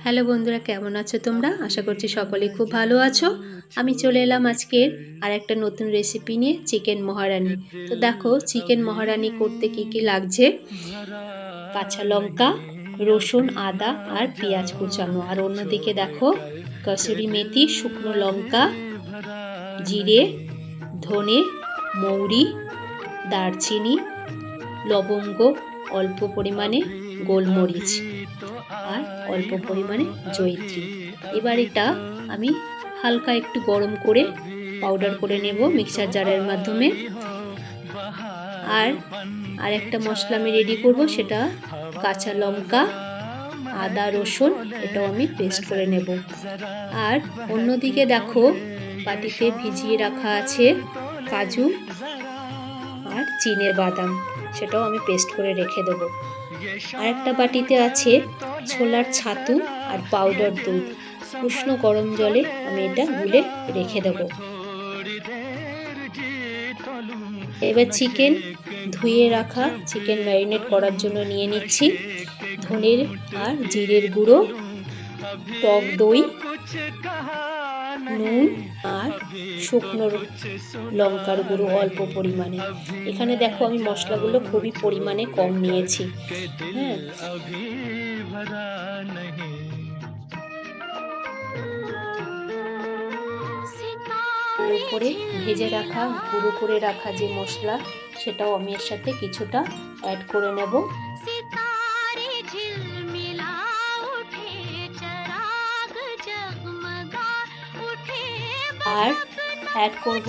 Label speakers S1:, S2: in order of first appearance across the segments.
S1: Hello বন্ধুরা, কেমন আছো তোমরা? আশা করছি সকলেই খুব ভালো আছো। আমি চলে এলাম আজকের আর একটা নতুন রেসিপি নিয়ে, চিকেন মহারানি। তো দেখো চিকেন মহারানি করতে কি কি লাগছে। কাঁচা লঙ্কা, রসুন, আদা আর পেঁয়াজ কুচানো। আর অন্যদিকে দেখো কসুরি মেথি, শুকনো লঙ্কা, জিরে, ধনে, মৌরি, দারচিনি, লবঙ্গ, অল্প পরিমাণে গোলমরিচ আর অল্প পরিমাণে জয়িত্রী। এবার এটা আমি হালকা একটু গরম করে পাউডার করে নেব মিক্সার জারের মাধ্যমে। আর একটা মশলা আমি রেডি করব, সেটা কাঁচা লঙ্কা, আদা, রসুন, এটাও আমি পেস্ট করে নেব। আর অন্যদিকে দেখো বাটিতে ভিজিয়ে রাখা আছে কাজু আর চীনের বাদাম, সেটাও আমি পেস্ট করে রেখে দেবো। আরেকটা বাটিতে আছে ছোলার ছাতু আর পাউডার দুধ। উষ্ণ গরম জলে আমি এটা গুলে রেখে দেবো। এবার চিকেন ধুয়ে রাখা চিকেন ম্যারিনেট করার জন্য নিয়ে নিচ্ছি ধনের আর জিরের গুঁড়ো, টক দই, নুন আর শুকনো লঙ্কার গুঁড়ো অল্প পরিমাণে। এখানে দেখো আমি মশলাগুলো খুবই পরিমাণে কম নিয়েছি। হ্যাঁ, উপরে ভেজে রাখা গুঁড়ো করে রাখা যে মশলা, সেটাও আমি এর সাথে কিছুটা অ্যাড করে নেব। আর অ্যাড করব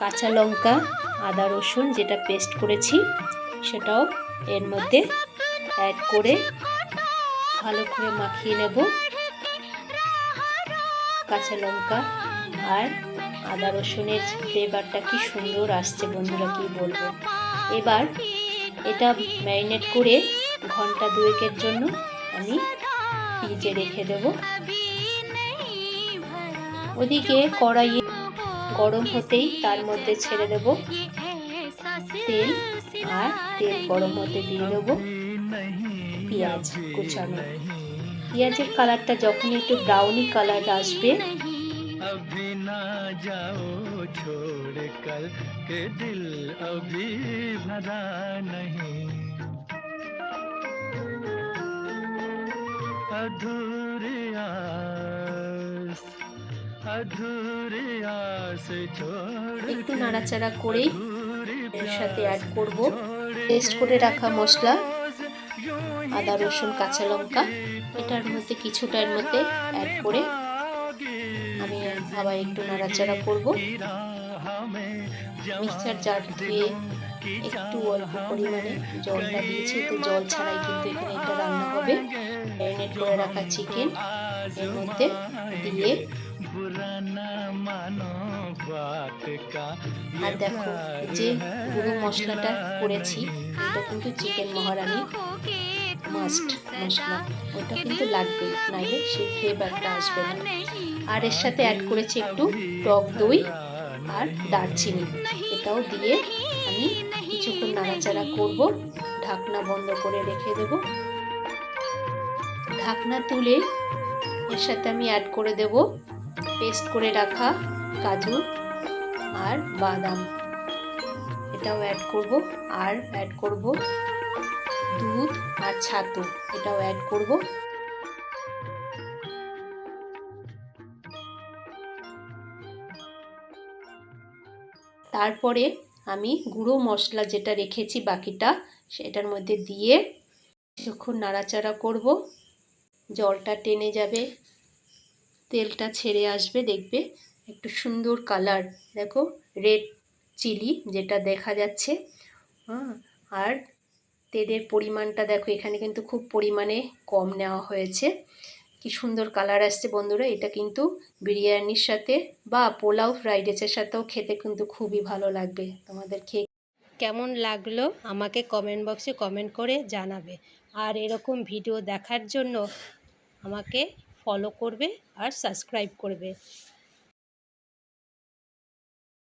S1: কাঁচা লঙ্কা, আদা, রসুন যেটা পেস্ট করেছি, সেটাও এর মধ্যে অ্যাড করে ভালো করে মাখিয়ে নেব। কাঁচা লঙ্কা আর আদা রসুনের ফ্লেভারটা কি সুন্দর আসছে বন্ধুরা, কি বলবো। এবার এটা ম্যারিনেট করে ঘন্টা দুয়েকের জন্য আমি ফ্রিজে রেখে দেব। ওদিকে কড়াইয়ে গরম হতেই তার মধ্যে ছেড়ে দেব তেল, আর তেল গরম হতে দিয়ে দেব পেঁয়াজ কুচানো। পেঁয়াজের কালারটা যখন একটু ব্রাউনি কালার আসবে, একটু নাড়াচাড়া করেই এর সাথে অ্যাড করব পেস্ট করে রাখা মশলা, আদা, রসুন, কাঁচা লঙ্কা। এটার মধ্যে কিছুটা এর মধ্যে অ্যাড করে আমি আবার একটু নাড়াচাড়া করব। মিক্সার জার ধুয়ে একটু অল্প পরিমাণে জলটা দিয়েছি, তো জল ছাড়াই কিন্তু এখানে এটা রান্না হবে। ম্যারিনেট করে রাখা চিকেন এর মধ্যে দিয়ে, আর দেখো যে গুঁড়ো মশলাটা করেছি, এটা কিন্তু চিকেন মহারানি মাস্ট মশলা, ওটা কিন্তু লাগবেই, নাইলে সেই ফ্লেভারটা আসবে না। আর এর সাথে অ্যাড করেছি একটু টক দই আর দারচিনি, এটাও দিয়ে আমি কিছুক্ষণ নাড়াচাড়া করব। ঢাকনা বন্ধ করে রেখে দেব। ঢাকনা তুলে এর সাথে আমি অ্যাড করে দেব পেস্ট করে রাখা কাজু আর বাদাম, এটাও অ্যাড করব। আর অ্যাড করব দুধ আর ছাতু, এটাও অ্যাড করব। তারপরে আমি গুঁড়ো মশলা যেটা রেখেছি বাকিটা, সেটার মধ্যে দিয়ে কিছুক্ষণ নাড়াচাড়া করব। জলটা টেনে যাবে, তেলটা ছেড়ে আসবে, দেখবে একটু সুন্দর কালার, দেখো রেড চিলি যেটা দেখা যাচ্ছে। আর তেলের পরিমাণটা দেখো এখানে কিন্তু খুব পরিমাণে কম নেওয়া হয়েছে। কি সুন্দর কালার আসছে বন্ধুরা। এটা কিন্তু বিরিয়ানির সাথে বা পোলাও ফ্রাইড রাইসের সাথেও খেতে কিন্তু খুবই ভালো লাগবে। তোমাদের খেয়ে কেমন লাগলো আমাকে কমেন্ট বক্সে কমেন্ট করে জানাবে। আর এরকম ভিডিও দেখার জন্য আমাকে ফলো করবে আর সাবস্ক্রাইব করবে।